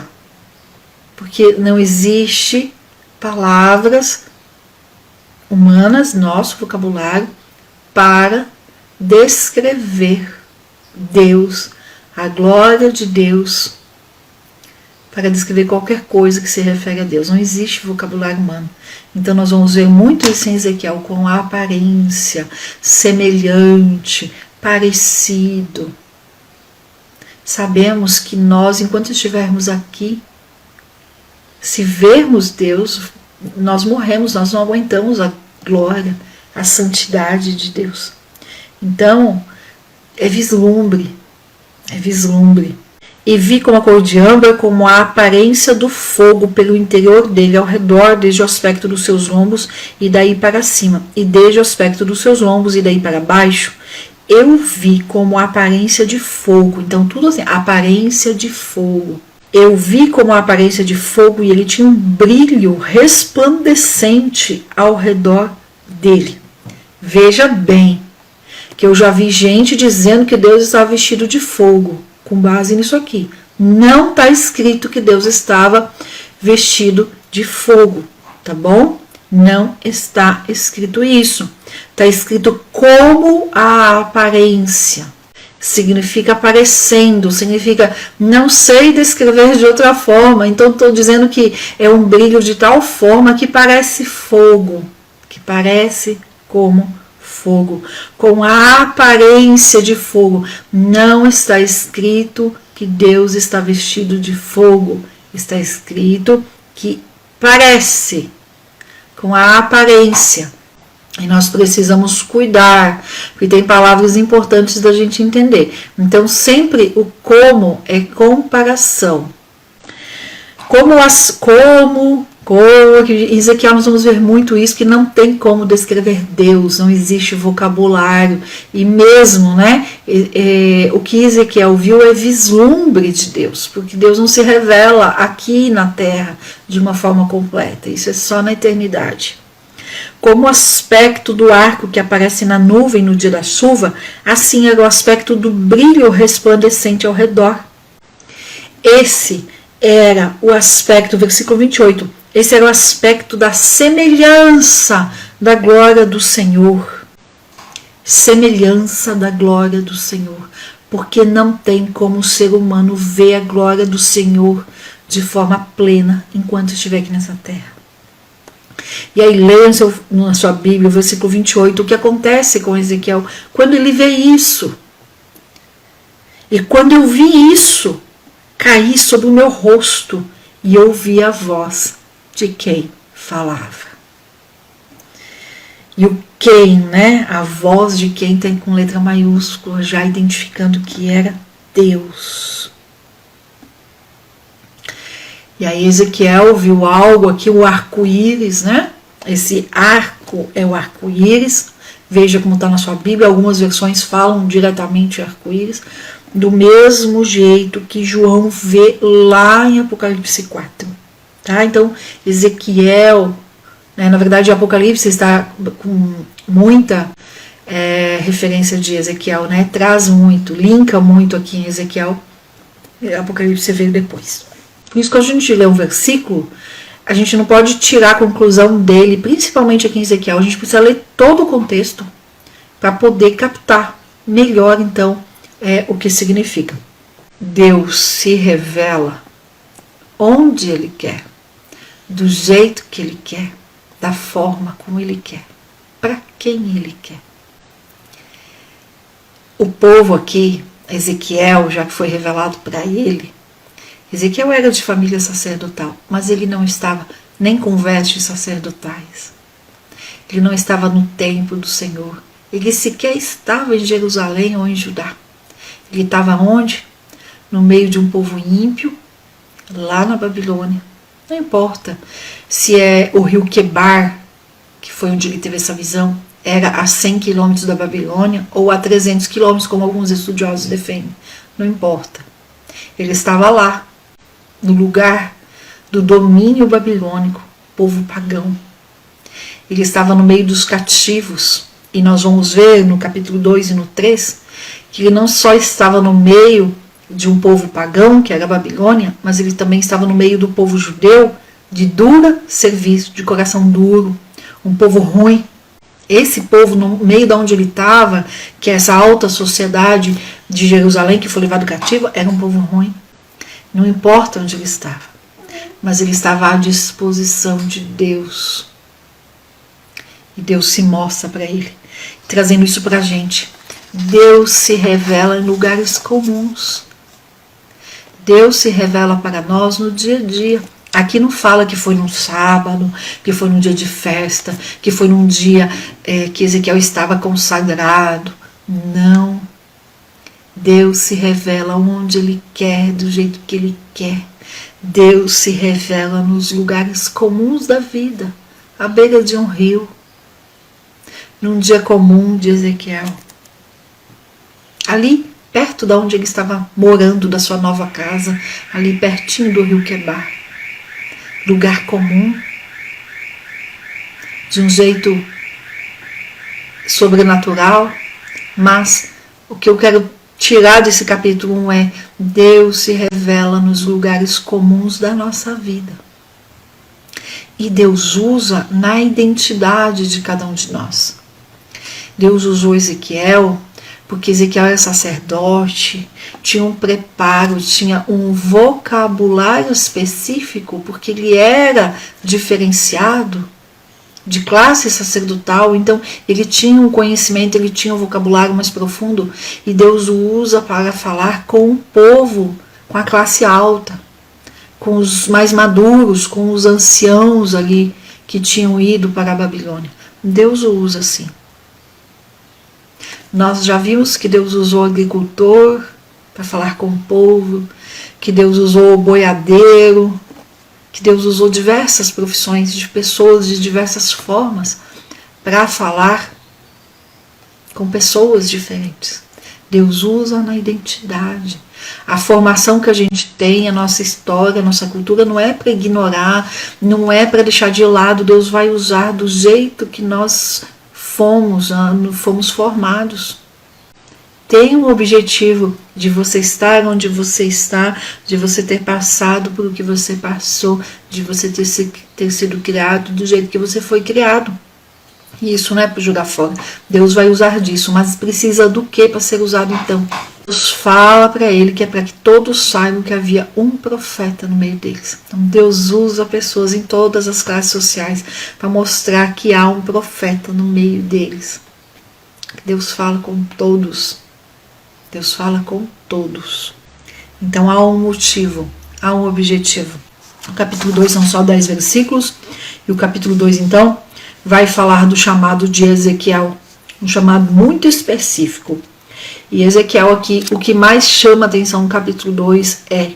porque não existe palavras humanas, nosso vocabulário, para descrever Deus, a glória de Deus, para descrever qualquer coisa que se refere a Deus. Não existe vocabulário humano. Então nós vamos ver muito isso em Ezequiel, com a aparência, semelhante, parecido. Sabemos que nós, enquanto estivermos aqui, se vermos Deus, nós morremos, nós não aguentamos a glória, a santidade de Deus. Então, é vislumbre. E vi como a cor de âmbar, como a aparência do fogo pelo interior dele, ao redor, desde o aspecto dos seus lombos e daí para cima, e desde o aspecto dos seus lombos e daí para baixo. Eu vi como a aparência de fogo. Então, tudo assim, aparência de fogo. Eu vi como a aparência de fogo, e ele tinha um brilho resplandecente ao redor dele. Veja bem, que eu já vi gente dizendo que Deus estava vestido de fogo, com base nisso aqui. Não está escrito que Deus estava vestido de fogo, tá bom? Não está escrito isso. Está escrito como a aparência. Significa aparecendo, significa não sei descrever de outra forma. Então estou dizendo que é um brilho de tal forma que parece fogo, que parece como fogo, com a aparência de fogo. Não está escrito que Deus está vestido de fogo, está escrito que parece, com a aparência. E nós precisamos cuidar, porque tem palavras importantes da gente entender. Então sempre o como é comparação. Em Ezequiel nós vamos ver muito isso, que não tem como descrever Deus, não existe vocabulário. E mesmo, o que Ezequiel viu é vislumbre de Deus, porque Deus não se revela aqui na terra de uma forma completa, isso é só na eternidade. Como o aspecto do arco que aparece na nuvem no dia da chuva, assim era o aspecto do brilho resplandecente ao redor. Esse era o aspecto, versículo 28, esse era o aspecto da semelhança da glória do Senhor. Semelhança da glória do Senhor. Porque não tem como o ser humano ver a glória do Senhor de forma plena enquanto estiver aqui nessa terra. E aí leia na sua Bíblia o versículo 28, o que acontece com Ezequiel quando ele vê isso. E quando eu vi isso, caí sobre o meu rosto e ouvi a voz de quem falava. E o quem, né? A voz de quem tem com letra maiúscula, já identificando que era Deus. E aí Ezequiel viu algo aqui, o arco-íris, né? Esse arco é o arco-íris. Veja como está na sua Bíblia, algumas versões falam diretamente arco-íris, do mesmo jeito que João vê lá em Apocalipse 4. Tá? Então, Ezequiel, né, na verdade, Apocalipse está com muita referência de Ezequiel, né? Traz muito, linka muito aqui em Ezequiel. Apocalipse veio depois. Por isso que a gente lê um versículo, a gente não pode tirar a conclusão dele, principalmente aqui em Ezequiel. A gente precisa ler todo o contexto para poder captar melhor, então, o que significa. Deus se revela onde Ele quer, do jeito que Ele quer, da forma como Ele quer, para quem Ele quer. O povo aqui, Ezequiel, já que foi revelado para ele, Ezequiel era de família sacerdotal, mas ele não estava nem com vestes sacerdotais. Ele não estava no templo do Senhor. Ele sequer estava em Jerusalém ou em Judá. Ele estava onde? No meio de um povo ímpio, lá na Babilônia. Não importa se é o rio Quebar, que foi onde ele teve essa visão, era a 100 quilômetros da Babilônia ou a 300 quilômetros, como alguns estudiosos defendem. Não importa. Ele estava lá, no lugar do domínio babilônico, povo pagão. Ele estava no meio dos cativos, e nós vamos ver no capítulo 2 e no 3, que ele não só estava no meio de um povo pagão, que era a Babilônia, mas ele também estava no meio do povo judeu, de dura serviço, de coração duro, um povo ruim. Esse povo, no meio de onde ele estava, que é essa alta sociedade de Jerusalém, que foi levado cativo, era um povo ruim. Não importa onde ele estava, mas ele estava à disposição de Deus. E Deus se mostra para ele, trazendo isso para a gente. Deus se revela em lugares comuns. Deus se revela para nós no dia a dia. Aqui não fala que foi num sábado, que foi num dia de festa, que foi num dia que Ezequiel estava consagrado. Não. Deus se revela onde Ele quer, do jeito que Ele quer. Deus se revela nos lugares comuns da vida, à beira de um rio, num dia comum de Ezequiel. Ali, perto de onde ele estava morando, da sua nova casa, ali pertinho do rio Quebar. Lugar comum, de um jeito sobrenatural, mas o que eu quero tirar desse capítulo 1 é: Deus se revela nos lugares comuns da nossa vida. E Deus usa na identidade de cada um de nós. Deus usou Ezequiel porque Ezequiel era sacerdote, tinha um preparo, tinha um vocabulário específico, porque ele era diferenciado de classe sacerdotal, então ele tinha um conhecimento, ele tinha um vocabulário mais profundo, e Deus o usa para falar com o povo, com a classe alta, com os mais maduros, com os anciãos ali que tinham ido para a Babilônia. Deus o usa assim. Nós já vimos que Deus usou o agricultor para falar com o povo, que Deus usou o boiadeiro, que Deus usou diversas profissões de pessoas de diversas formas para falar com pessoas diferentes. Deus usa na identidade. A formação que a gente tem, a nossa história, a nossa cultura, não é para ignorar, não é para deixar de lado. Deus vai usar do jeito que nós fomos formados. Tem um objetivo de você estar onde você está, de você ter passado por o que você passou, de você ter sido criado do jeito que você foi criado. E isso não é para jogar fora. Deus vai usar disso, mas precisa do que para ser usado então? Deus fala para ele que é para que todos saibam que havia um profeta no meio deles. Então Deus usa pessoas em todas as classes sociais para mostrar que há um profeta no meio deles. Deus fala com todos. Deus fala com todos. Então há um motivo, há um objetivo. O capítulo 2 são só 10 versículos, e o capítulo 2 então vai falar do chamado de Ezequiel, um chamado muito específico. E Ezequiel aqui, o que mais chama atenção no capítulo 2 é,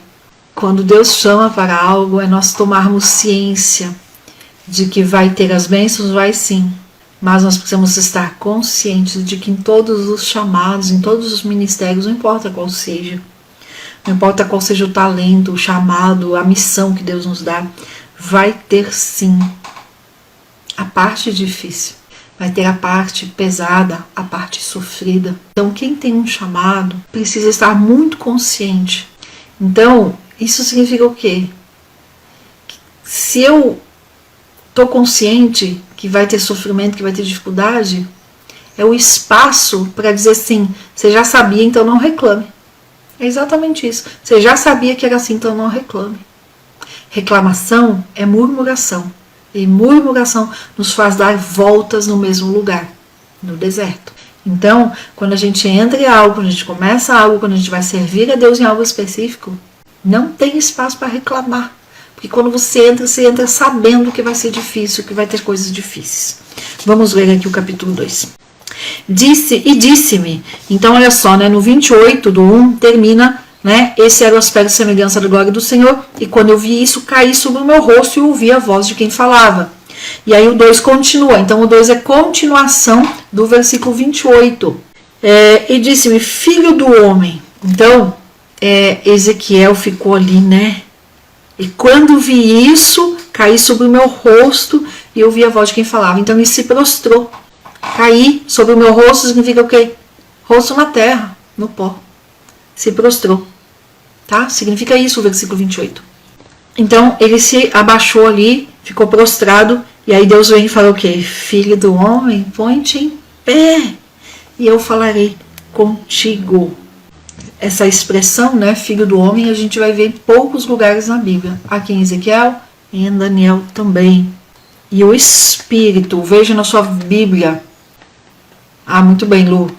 quando Deus chama para algo, é nós tomarmos ciência de que vai ter as bênçãos, vai sim, mas nós precisamos estar conscientes de que em todos os chamados, em todos os ministérios, não importa qual seja, não importa qual seja o talento, o chamado, a missão que Deus nos dá, vai ter sim a parte difícil, vai ter a parte pesada, a parte sofrida. Então quem tem um chamado precisa estar muito consciente. Então isso significa o quê? Se eu estou consciente que vai ter sofrimento, que vai ter dificuldade, é o espaço para dizer assim, você já sabia, então não reclame. É exatamente isso. Você já sabia que era assim, então não reclame. Reclamação é murmuração. E murmuração nos faz dar voltas no mesmo lugar, no deserto. Então, quando a gente entra em algo, quando a gente começa algo, quando a gente vai servir a Deus em algo específico, não tem espaço para reclamar. Porque quando você entra sabendo que vai ser difícil, que vai ter coisas difíceis. Vamos ler aqui o capítulo 2. Disse-me, então olha só, né, no 28 do 1 termina, né, esse era o aspecto de semelhança da glória do Senhor, e quando eu vi isso, caí sobre o meu rosto e ouvi a voz de quem falava. E aí o 2 continua, então o 2 é continuação do versículo 28. E disse-me, filho do homem. Então, Ezequiel ficou ali, né, e quando vi isso, caí sobre o meu rosto e ouvi a voz de quem falava. Então ele se prostrou. Cair sobre o meu rosto significa o quê? Rosto na terra, no pó. Se prostrou. Tá? Significa isso o versículo 28. Então ele se abaixou ali, ficou prostrado, e aí Deus vem e fala o quê? Filho do homem, põe-te em pé, e eu falarei contigo. Essa expressão, né, filho do homem, a gente vai ver em poucos lugares na Bíblia. Aqui em Ezequiel e em Daniel também. E o Espírito, veja na sua Bíblia. Ah, muito bem, Lu.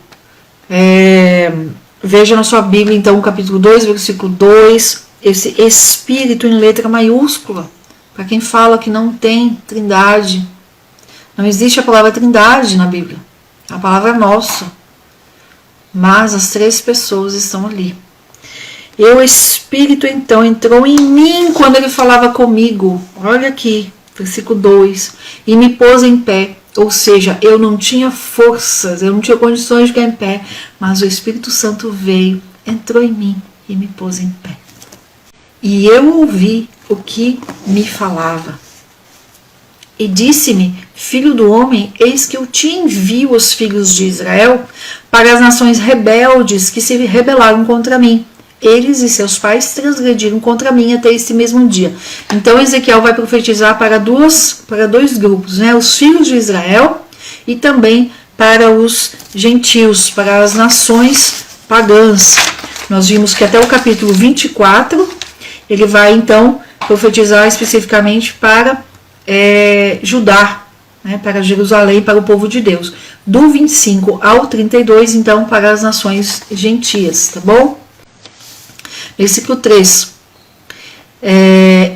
Veja na sua Bíblia, então, o capítulo 2, versículo 2, esse Espírito em letra maiúscula. Para quem fala que não tem trindade. Não existe a palavra trindade na Bíblia. A palavra é nossa. Mas as 3 pessoas estão ali. E o Espírito então entrou em mim quando ele falava comigo. Olha aqui, versículo 2. E me pôs em pé. Ou seja, eu não tinha forças, eu não tinha condições de ficar em pé. Mas o Espírito Santo veio, entrou em mim e me pôs em pé. E eu ouvi o que me falava. E disse-me, filho do homem, eis que eu te envio os filhos de Israel para as nações rebeldes que se rebelaram contra mim. Eles e seus pais transgrediram contra mim até este mesmo dia. Então Ezequiel vai profetizar para dois grupos, né? Os filhos de Israel e também para os gentios, para as nações pagãs. Nós vimos que até o capítulo 24 ele vai então profetizar especificamente para Judá, né, para Jerusalém, para o povo de Deus. Do 25 ao 32, então, para as nações gentias, tá bom? Versículo 3.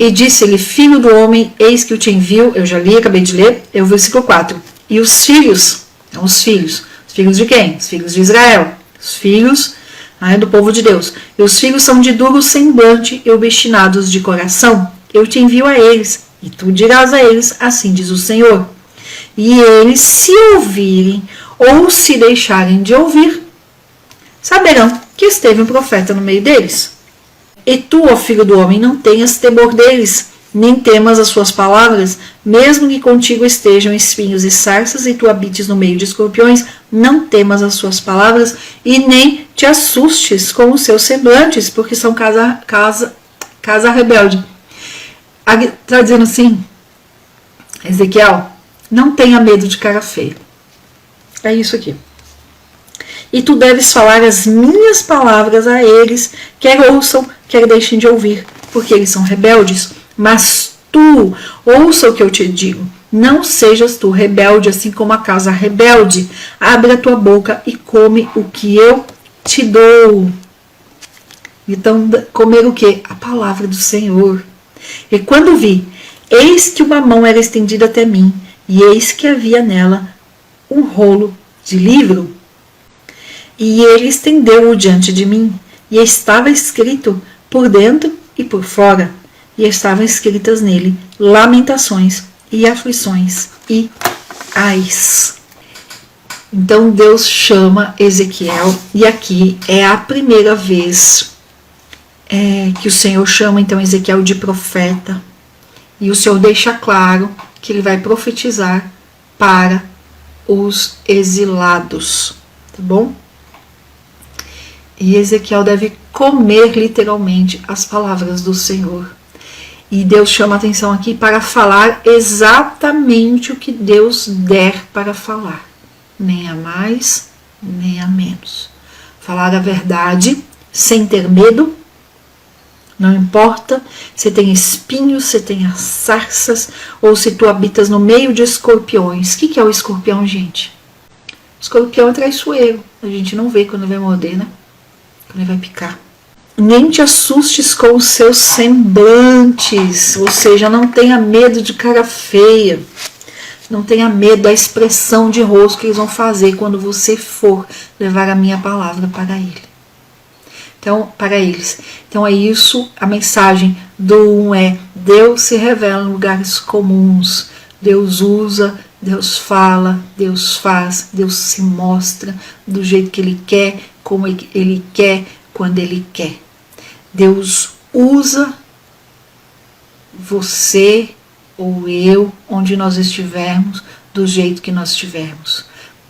E disse-lhe, filho do homem, eis que eu te envio, eu já li, acabei de ler, é o versículo 4. E os filhos de quem? Os filhos de Israel, os filhos, né, do povo de Deus. E os filhos são de duro semblante e obstinados de coração. Eu te envio a eles, e tu dirás a eles, assim diz o Senhor. E eles, se ouvirem ou se deixarem de ouvir, saberão que esteve um profeta no meio deles. E tu, ó filho do homem, não tenhas temor deles, nem temas as suas palavras, mesmo que contigo estejam espinhos e sarças, e tu habites no meio de escorpiões, não temas as suas palavras, e nem te assustes com os seus semblantes, porque são casa rebelde. Está dizendo assim, Ezequiel, não tenha medo de cara feia. É isso aqui. E tu deves falar as minhas palavras a eles, quer ouçam, quer deixem de ouvir, porque eles são rebeldes. Mas tu, ouça o que eu te digo, não sejas tu rebelde, assim como a casa rebelde. Abre a tua boca e come o que eu te dou. Então, comer o quê? A palavra do Senhor. E quando vi, eis que uma mão era estendida até mim, e eis que havia nela um rolo de livro. E ele estendeu-o diante de mim, e estava escrito por dentro e por fora, e estavam escritas nele lamentações e aflições e ais. Então Deus chama Ezequiel, e aqui é a primeira vez que o Senhor chama então Ezequiel de profeta, e o Senhor deixa claro que ele vai profetizar para os exilados, tá bom? E Ezequiel deve comer literalmente as palavras do Senhor. E Deus chama a atenção aqui para falar exatamente o que Deus der para falar. Nem a mais, nem a menos. Falar a verdade sem ter medo. Não importa se tem espinhos, se tem as sarças, ou se tu habitas no meio de escorpiões. O que é o escorpião, gente? O escorpião é traiçoeiro. A gente não vê quando ele vai morder, né? Quando ele vai picar. Nem te assustes com os seus semblantes. Ou seja, não tenha medo de cara feia. Não tenha medo da expressão de rosto que eles vão fazer quando você for levar a minha palavra para ele. Então, para eles. Então é isso, a mensagem do 1 é: Deus se revela em lugares comuns. Deus usa, Deus fala, Deus faz, Deus se mostra do jeito que Ele quer, como Ele quer, quando Ele quer. Deus usa você ou eu, onde nós estivermos, do jeito que nós estivermos.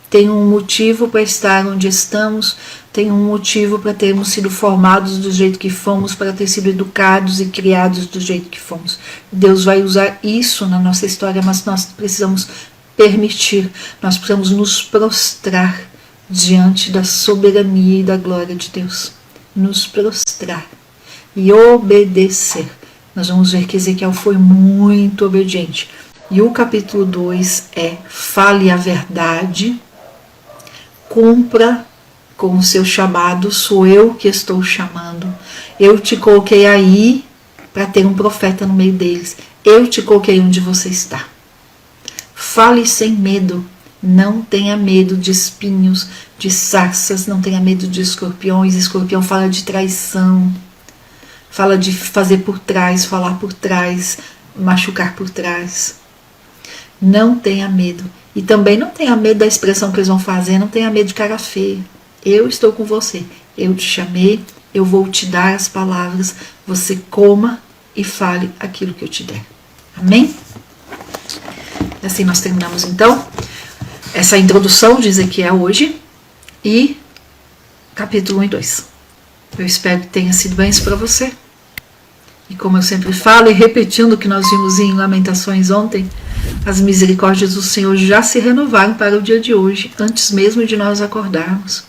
Tem um motivo para estar onde estamos, tem um motivo para termos sido formados do jeito que fomos, para ter sido educados e criados do jeito que fomos. Deus vai usar isso na nossa história, mas nós precisamos permitir, nós precisamos nos prostrar diante da soberania e da glória de Deus. Nos prostrar e obedecer. Nós vamos ver que Ezequiel foi muito obediente. E o capítulo 2 é: fale a verdade, cumpra com o seu chamado, sou eu que estou chamando. Eu te coloquei aí para ter um profeta no meio deles. Eu te coloquei onde você está. Fale sem medo. Não tenha medo de espinhos, de sarças, não tenha medo de escorpiões. Escorpião fala de traição, fala de fazer por trás, falar por trás, machucar por trás. Não tenha medo. E também não tenha medo da expressão que eles vão fazer, não tenha medo de cara feia. Eu estou com você, eu te chamei, eu vou te dar as palavras, você coma e fale aquilo que eu te der. Amém? Assim nós terminamos então essa introdução de Ezequiel hoje e capítulo 1 e 2. Eu espero que tenha sido bem isso para você. E como eu sempre falo, e repetindo o que nós vimos em Lamentações ontem, as misericórdias do Senhor já se renovaram para o dia de hoje, antes mesmo de nós acordarmos.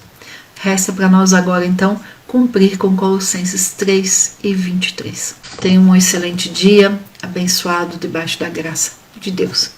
Resta para nós agora, então, cumprir com Colossenses 3 e 23. Tenha um excelente dia, abençoado debaixo da graça de Deus.